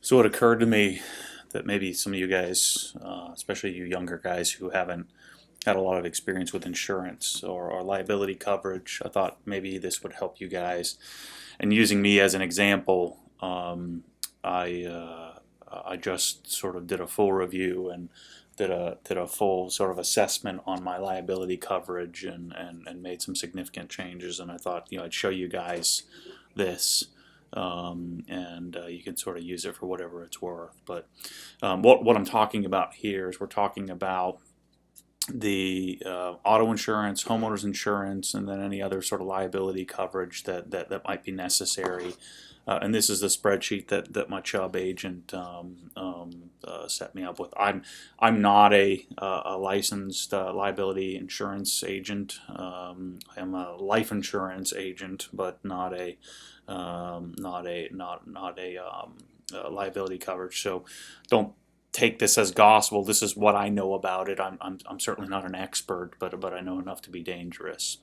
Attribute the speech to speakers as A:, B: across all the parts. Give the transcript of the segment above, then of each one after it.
A: So it occurred to me that maybe some of you guys, especially you younger guys who haven't had a lot of experience with insurance or liability coverage, I thought maybe this would help you guys. And using me as an example, I just sort of did a full review and did a full sort of assessment on my liability coverage and made some significant changes. And I thought, I'd show you guys this. And you can sort of use it for whatever it's worth. But what I'm talking about here is we're talking about the auto insurance, homeowners insurance, and then any other sort of liability coverage that might be necessary. And this is the spreadsheet that my Chubb agent set me up with. I'm not a licensed liability insurance agent. I'm a life insurance agent, but not a liability coverage. So don't take this as gospel. This is what I know about it. I'm certainly not an expert, but I know enough to be dangerous.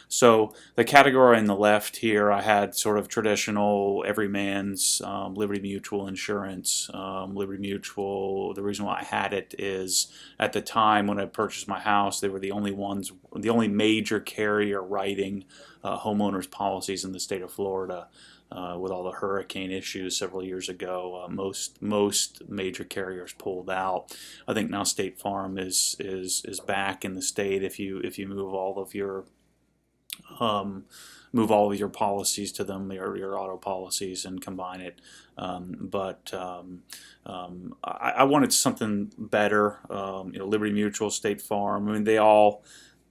A: So the category on the left here, I had sort of traditional everyman's Liberty Mutual insurance. Liberty Mutual, the reason why I had it is at the time when I purchased my house, they were the only major carrier writing homeowners policies in the state of Florida. With all the hurricane issues several years ago, most major carriers pulled out. I think now State Farm is back in the state. If you move all of your policies to them, your auto policies, and combine it. I wanted something better. Liberty Mutual, State Farm. I mean, they all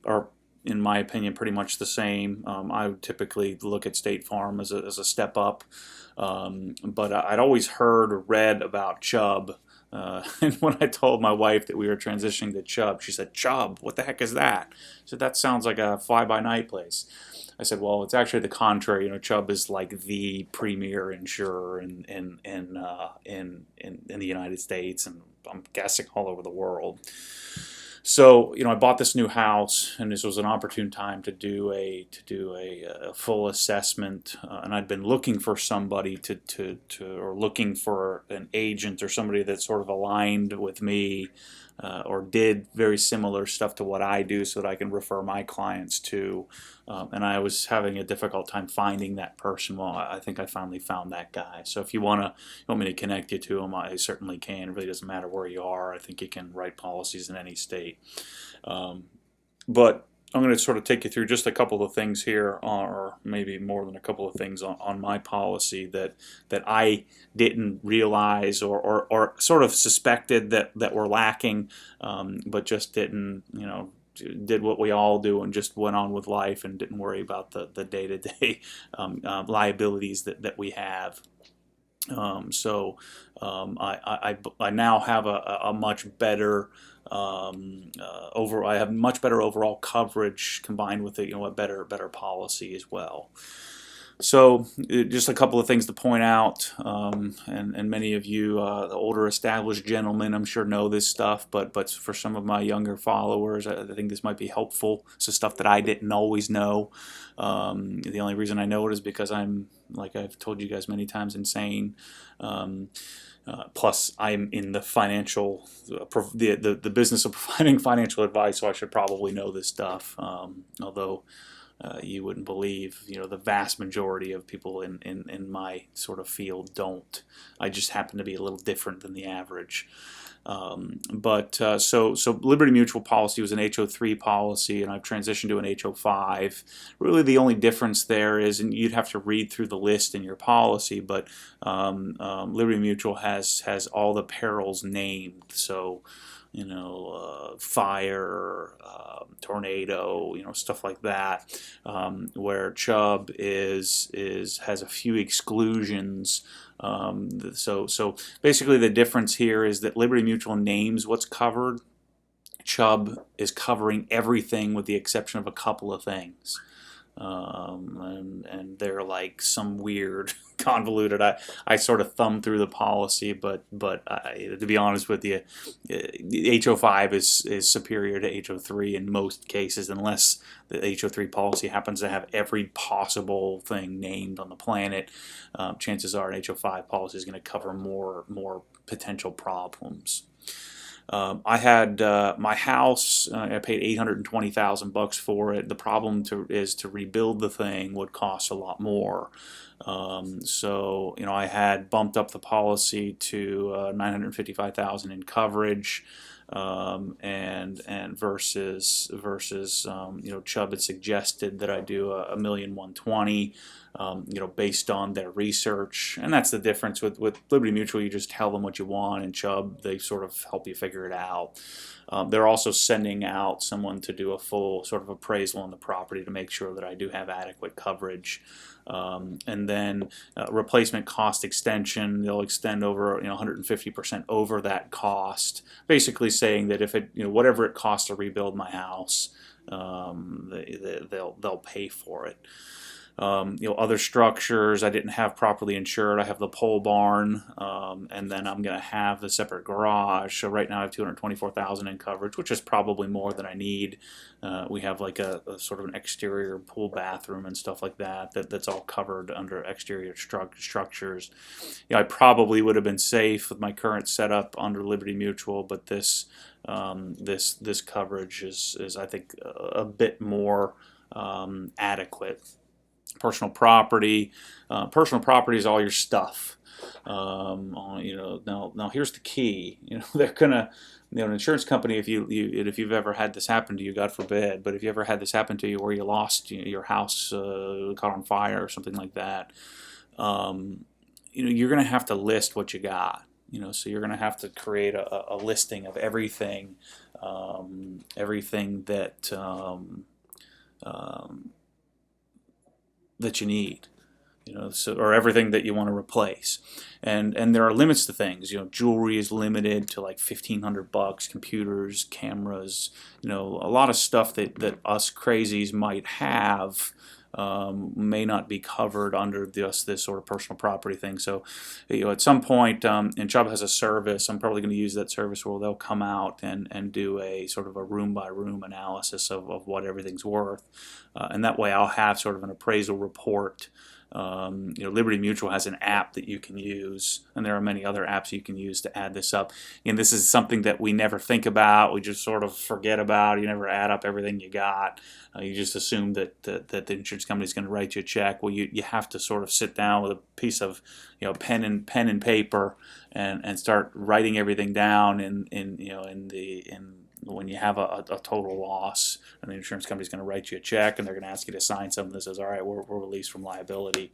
A: are, in my opinion, pretty much the same. I would typically look at State Farm as a step up, but I'd always heard or read about Chubb. And when I told my wife that we were transitioning to Chubb, she said, "Chubb, what the heck is that?" She said, "That sounds like a fly-by-night place." I said, "Well, it's actually the contrary. Chubb is like the premier insurer in the United States, and I'm guessing all over the world." So, I bought this new house, and this was an opportune time to do a full assessment. And I'd been looking for somebody or looking for an agent or somebody that sort of aligned with me, or did very similar stuff to what I do, so that I can refer my clients to. And I was having a difficult time finding that person. Well, I think I finally found that guy. So if you want me to connect you to him, I certainly can. It really doesn't matter where you are. I think you can write policies in any state. But I'm going to sort of take you through just a couple of things here, or maybe more than a couple of things on my policy that I didn't realize or sort of suspected that were lacking, but just didn't, did what we all do and just went on with life and didn't worry about the day-to-day liabilities that we have. I now have a much better I have much better overall coverage combined with a better policy as well. So just a couple of things to point out, and many of you, the older established gentlemen, I'm sure know this stuff, but for some of my younger followers, I think this might be helpful. So stuff that I didn't always know. The only reason I know it is because I'm, like I've told you guys many times, insane. Plus, I'm in the financial, the business of providing financial advice, so I should probably know this stuff. Although you wouldn't believe, the vast majority of people in my sort of field don't. I just happen to be a little different than the average. So Liberty Mutual policy was an HO3 policy, and I've transitioned to an HO5. Really, the only difference there is, and you'd have to read through the list in your policy, but Liberty Mutual has all the perils named. So, fire, tornado, stuff like that. Where Chubb has a few exclusions. So basically, the difference here is that Liberty Mutual names what's covered. Chubb is covering everything with the exception of a couple of things. and they're like some weird convoluted. I sort of thumb through the policy, but to be honest with you, HO5 is superior to HO3 in most cases, unless the HO3 policy happens to have every possible thing named on the planet. Chances are an HO5 policy is going to cover more potential problems. I had my house. I paid $820,000 for it. The problem is to rebuild the thing would cost a lot more. So I had bumped up the policy to $955,000 in coverage, and versus Chubb had suggested that I do a million 120. Based on their research. And that's the difference with Liberty Mutual. You just tell them what you want, and Chubb, they sort of help you figure it out. They're also sending out someone to do a full sort of appraisal on the property to make sure that I do have adequate coverage. And then replacement cost extension, they'll extend over 150% over that cost, basically saying that if it whatever it costs to rebuild my house, they'll pay for it. Other structures I didn't have properly insured. I have the pole barn, and then I'm going to have the separate garage. So right now I have $224,000 in coverage, which is probably more than I need. We have like a sort of an exterior pool bathroom and stuff like that's all covered under exterior structures. I probably would have been safe with my current setup under Liberty Mutual, but this coverage is I think a bit more adequate. Personal property is all your stuff. Now here's the key. They're gonna, an insurance company. If you've ever had this happen to you, God forbid, but if you ever had this happen to you where you lost your house, caught on fire or something like that, you're gonna have to list what you got. So you're gonna have to create a listing of everything, everything that you need, or everything that you want to replace, and there are limits to things. Jewelry is limited to like $1,500. Computers, cameras, a lot of stuff that us crazies might have. May not be covered under this sort of personal property thing. So, at some point, and Chubb has a service. I'm probably going to use that service where they'll come out and do a sort of a room by room analysis of what everything's worth, and that way I'll have sort of an appraisal report. Liberty Mutual has an app that you can use, and there are many other apps you can use to add this up. And this is something that we never think about. We just sort of forget about. You never add up everything you got. You just assume that the insurance company is going to write you a check. Well, you have to sort of sit down with a piece of pen and paper and start writing everything down when you have a total loss, and the insurance company is going to write you a check, and they're going to ask you to sign something that says, all right, we're released from liability.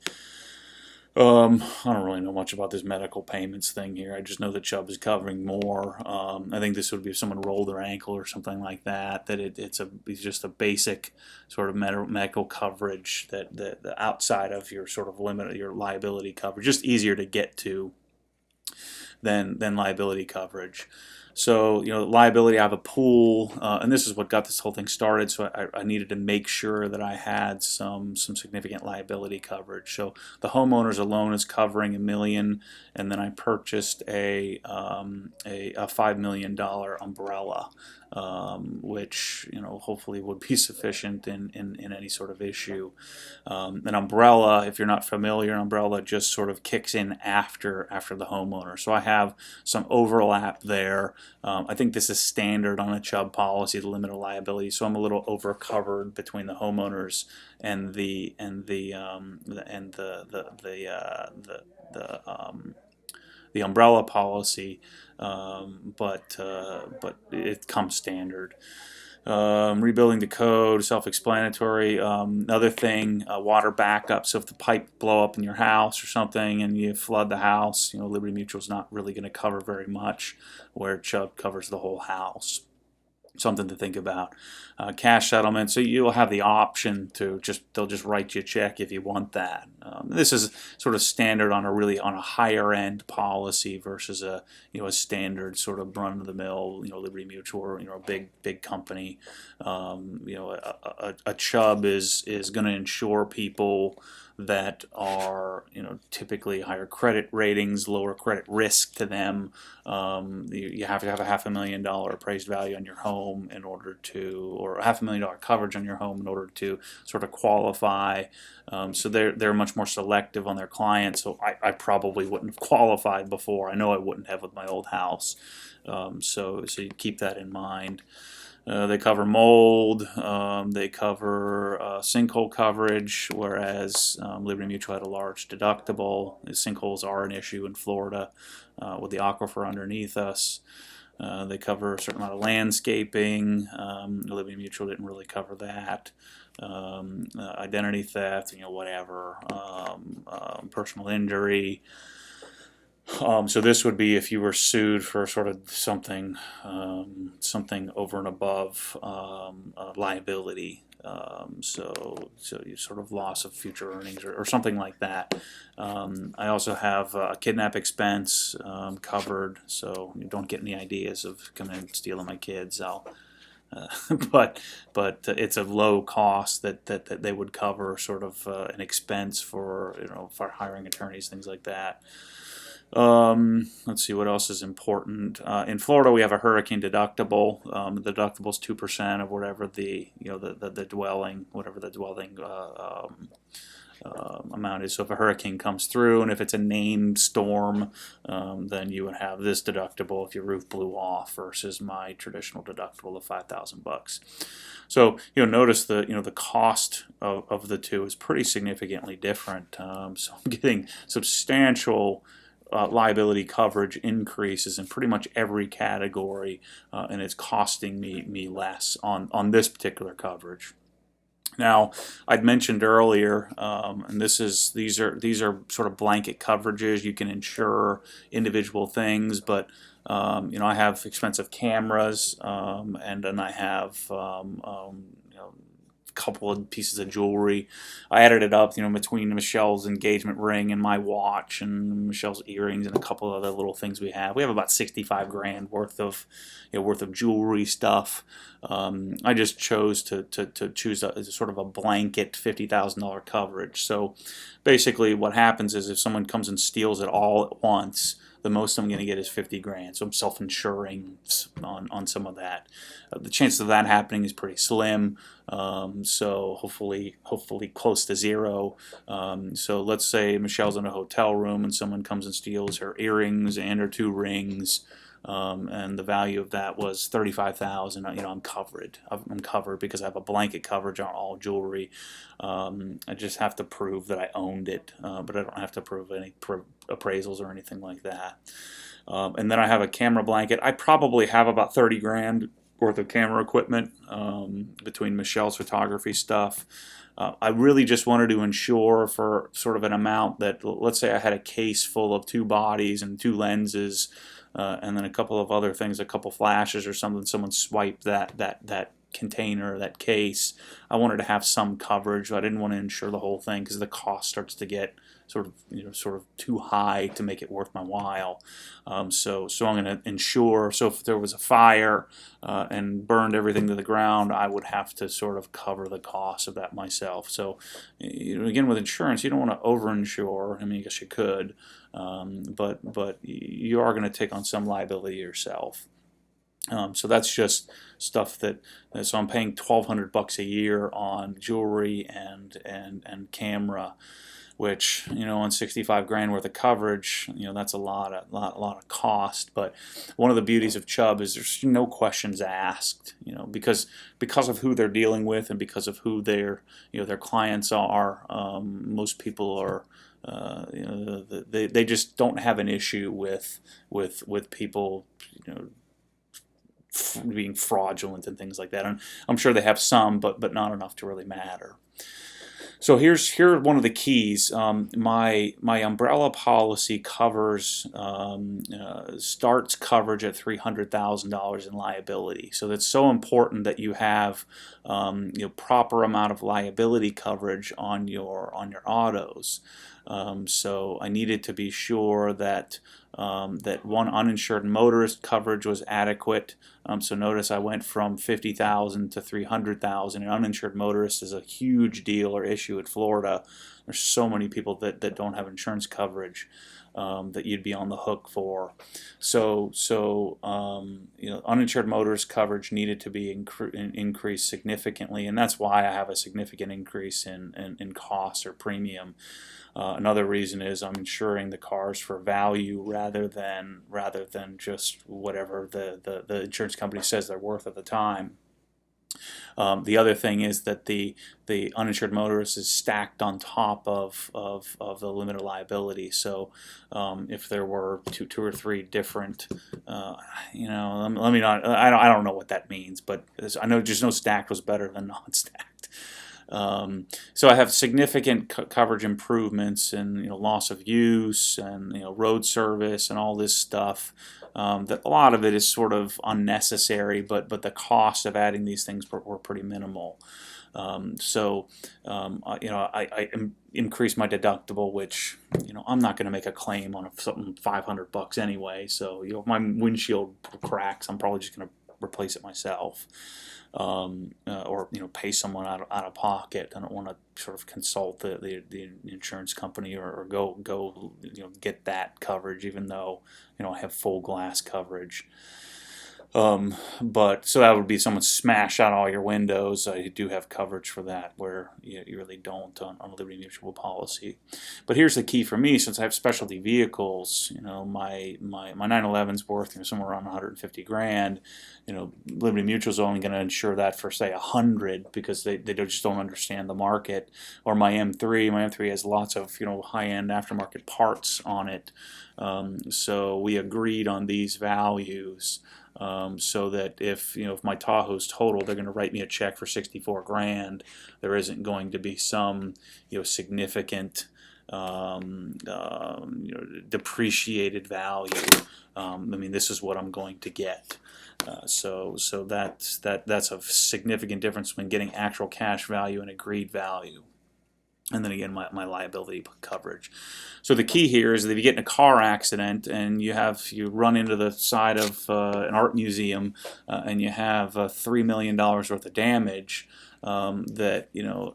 A: I don't really know much about this medical payments thing here. I just know that Chubb is covering more. I think this would be if someone rolled their ankle or something like that. It's just a basic sort of medical coverage that outside of your sort of limit, your liability coverage, just easier to get to than liability coverage. So, liability, I have a pool, and this is what got this whole thing started, so I needed to make sure that I had some significant liability coverage. So the homeowners alone is covering $1 million, and then I purchased a $5 million umbrella, which, hopefully would be sufficient in any sort of issue. An umbrella, if you're not familiar, an umbrella just sort of kicks in after the homeowner. So I have some overlap there. I think this is standard on a Chubb policy, the limit of liability. So I'm a little over covered between the homeowners and the umbrella policy, but it comes standard. Rebuilding the code, self-explanatory. Another thing, water backup. So if the pipe blow up in your house or something and you flood the house, Liberty Mutual is not really going to cover very much, where Chubb covers the whole house. something to think about. Cash settlement, so you'll have the option to they'll just write you a check if you want that. This is sort of standard on a higher end policy versus a standard sort of run of the mill Liberty Mutual or a big company. A Chubb is going to insure people that are typically higher credit ratings, lower credit risk to them. You have to have a $500,000 appraised value on your home in order to, or $500,000 coverage on your home in order to sort of qualify. So they're much more selective on their clients. So I probably wouldn't have qualified before. I know I wouldn't have with my old house. So you keep that in mind. They cover mold, they cover sinkhole coverage, whereas Liberty Mutual had a large deductible. The sinkholes are an issue in Florida with the aquifer underneath us. They cover a certain amount of landscaping. Liberty Mutual didn't really cover that. Identity theft, whatever, personal injury. So this would be if you were sued for sort of something over and above liability. So you sort of loss of future earnings or something like that. I also have a kidnap expense covered, so you don't get any ideas of coming and stealing my kids. But it's a low cost that they would cover, sort of an expense for for hiring attorneys, things like that. Let's see what else is important. In Florida, we have a hurricane deductible. The deductible is 2% of whatever the dwelling, amount is. So if a hurricane comes through, and if it's a named storm, then you would have this deductible if your roof blew off versus my traditional deductible of $5,000. So notice the cost of the two is pretty significantly different. So I'm getting substantial liability coverage increases in pretty much every category, and it's costing me less on this particular coverage. Now, I'd mentioned earlier, and these are sort of blanket coverages. You can insure individual things, but I have expensive cameras, and then I have couple of pieces of jewelry. I added it up, between Michelle's engagement ring and my watch and Michelle's earrings and a couple of other little things we have. We have about 65 grand worth of jewelry stuff. I just chose to choose a sort of a blanket $50,000 coverage. So basically what happens is if someone comes and steals it all at once, the most I'm going to get is 50 grand. So I'm self-insuring on some of that. The chance of that happening is pretty slim. So hopefully close to zero. So let's say Michelle's in a hotel room and someone comes and steals her earrings and her 2 rings. And the value of that was $35,000. I'm covered. I'm covered because I have a blanket coverage on all jewelry. I just have to prove that I owned it, but I don't have to prove any appraisals or anything like that. And then I have a camera blanket. I probably have about 30 grand worth of camera equipment between Michelle's photography stuff. I really just wanted to insure for sort of an amount that, let's say I had a case full of 2 bodies and 2 lenses, and then a couple of other things, a couple flashes or something. Someone swiped that container, that case. I wanted to have some coverage. I didn't want to insure the whole thing because the cost starts to get sort of too high to make it worth my while. So I'm going to insure. So if there was a fire and burned everything to the ground, I would have to sort of cover the cost of that myself. So again, with insurance, you don't want to over-insure. I mean, I guess you could, but you are going to take on some liability yourself. So that's just stuff so I'm paying $1,200 a year on jewelry and camera, which on 65 grand worth of coverage, that's a lot of cost. But one of the beauties of Chubb is there's no questions asked, because of who they're dealing with and because of who their clients are. Most people are. They just don't have an issue with people being fraudulent and things like that. And I'm sure they have some, but not enough to really matter. So here one of the keys. My umbrella policy covers starts coverage at $300,000 in liability. So that's so important that you have proper amount of liability coverage on your autos. So I needed to be sure that that one, uninsured motorist coverage was adequate. So notice I went from 50,000 to 300,000. An uninsured motorist is a huge deal or issue in Florida. There's so many people that don't have insurance coverage that you'd be on the hook for. So uninsured motorist coverage needed to be increased significantly, and that's why I have a significant increase in cost or premium. Another reason is I'm insuring the cars for value rather than just whatever the insurance company says they're worth at the time. The other thing is that the uninsured motorist is stacked on top of the limited liability. So if there were two or three different, let me not. I don't know what that means, but I know just stacked was better than non-stacked. So I have significant coverage improvements and loss of use and road service and all this stuff. That a lot of it is sort of unnecessary, but the cost of adding these things were pretty minimal. I increased my deductible, which I'm not going to make a claim on something $500 anyway. So if my windshield cracks, I'm probably just going to replace it myself. Or pay someone out of pocket. I don't want to sort of consult the insurance company or go get that coverage, even though I have full glass coverage. But so that would be someone smash out all your windows. I do have coverage for that, where you really don't on a Liberty Mutual policy. But here's the key for me: since I have specialty vehicles, my 911's worth somewhere around 150 grand. Liberty Mutual's only going to insure that for say 100 because they just don't understand the market. Or my M3 has lots of high-end aftermarket parts on it. So we agreed on these values. So that if my Tahoe's total, they're going to write me a check for 64 grand. There isn't going to be some significant depreciated value. This is what I'm going to get. So that's a significant difference between getting actual cash value and agreed value. And then again, my liability coverage. So the key here is that if you get in a car accident and you run into the side of an art museum and you have $3 million worth of damage, that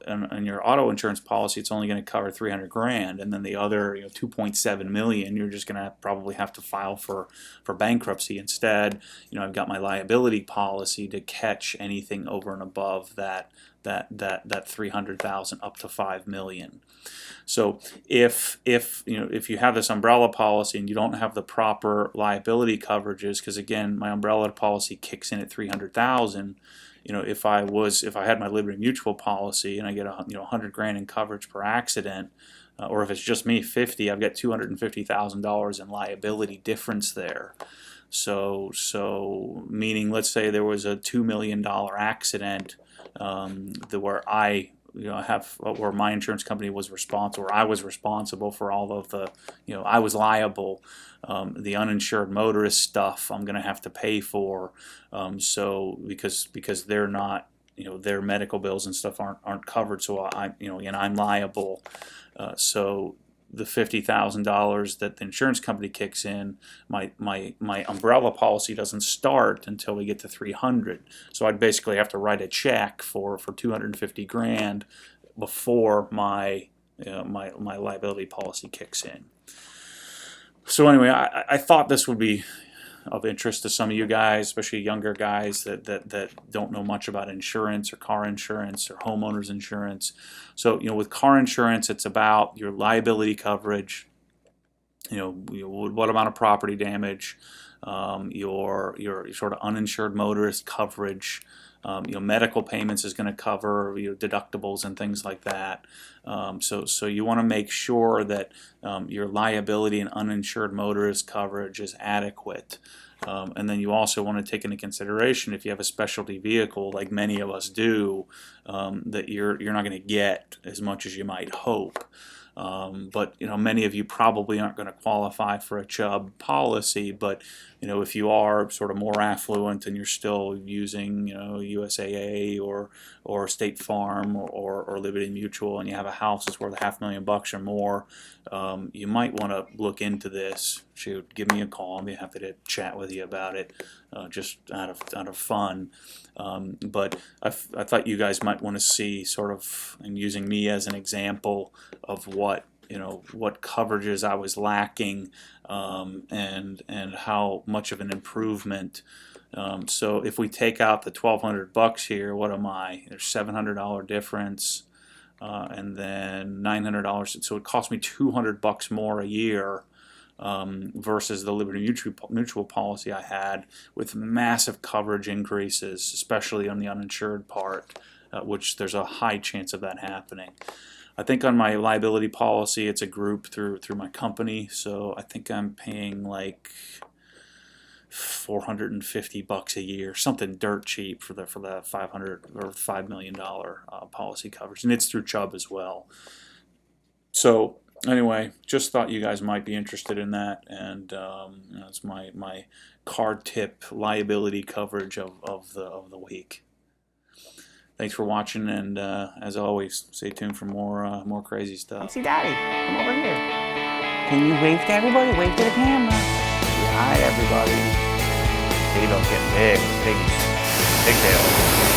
A: on your auto insurance policy, it's only going to cover 300 grand, and then the other 2.7 million, you're just going to probably have to file for bankruptcy instead. I've got my liability policy to catch anything over and above that 300,000 up to 5 million. So if you have this umbrella policy and you don't have the proper liability coverages, because again my umbrella policy kicks in at 300,000. If I had my Liberty Mutual policy and I get 100 grand in coverage per accident, or if it's just me 50, I've got $250,000 in liability difference there. So meaning, let's say there was a $2 million accident where my insurance company was responsible, or I was responsible for all of the, I was liable. The uninsured motorist stuff I'm going to have to pay for. So because they're not, their medical bills and stuff aren't covered. So I'm liable. So the $50,000 that the insurance company kicks in, my umbrella policy doesn't start until we get to 300. So I'd basically have to write a check for 250 grand before my liability policy kicks in. So anyway, I thought this would be of interest to some of you guys, especially younger guys that don't know much about insurance or car insurance or homeowners insurance. So with car insurance, it's about your liability coverage, what amount of property damage, your sort of uninsured motorist coverage. Medical payments is going to cover deductibles and things like that. So you want to make sure that your liability and uninsured motorist coverage is adequate. And then you also want to take into consideration, if you have a specialty vehicle like many of us do, that you're not going to get as much as you might hope. But many of you probably aren't going to qualify for a Chubb policy. But if you are sort of more affluent and you're still using USAA or State Farm or Liberty Mutual, and you have a house that's worth $500,000 or more, you might want to look into this. Shoot, give me a call. I'll be happy to chat with you about it, just out of fun. But I thought you guys might want to see sort of, and using me as an example of what coverages I was lacking, and how much of an improvement. So if we take out the $1,200 here, what am I? There's $700 difference, and then $900. So it cost me $200 more a year. Versus the Liberty Mutual policy I had, with massive coverage increases, especially on the uninsured part, which there's a high chance of that happening. I think on my liability policy, it's a group through my company, so I think I'm paying like $450 a year, something dirt cheap for the $500 or $5 million policy coverage, and it's through Chubb as well. So anyway, just thought you guys might be interested in that, and it's my card tip liability coverage of the week. Thanks for watching, and as always, stay tuned for more crazy stuff.
B: See Daddy, come over here. Can you wave to everybody? Wave to the camera. Say hi, everybody. Tail's getting big. Big tail.